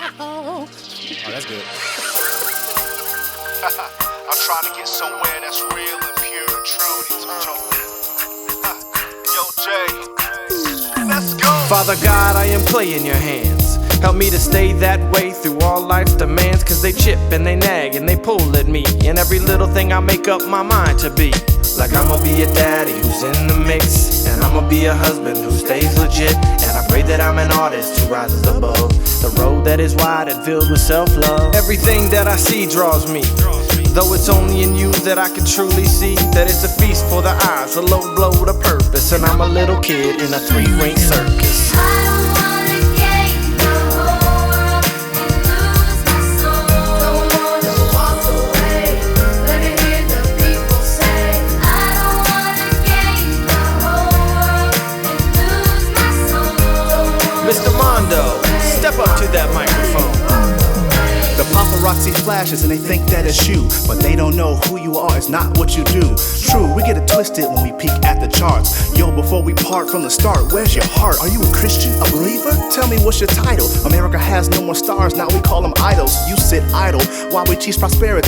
Oh, that's good. I'm trying to get somewhere that's real and pure and true. Yo, Jay, let's go. Father God, I am clay in your hands. Help me to stay that way through all life's demands, cause they chip and they nag and they pull at me. And every little thing I make up my mind to be. Like I'ma be a daddy who's in the mix, and I'ma be a husband who stays legit. And I pray that I'm an artist who rises above the road that is wide and filled with self-love. Everything that I see draws me, though it's only in you that I can truly see that it's a feast for the eyes, a low blow to purpose. And I'm a little kid in a three-ring circus. Mr. Mondo, step up to that microphone. The paparazzi flashes and they think that it's you, but they don't know who you are, it's not what you do. True, we get it twisted when we peek at the charts. Yo, before we part from the start, where's your heart? Are you a Christian, a believer? Tell me what's your title. America has no more stars, now we call them idols. You sit idle while we teach prosperity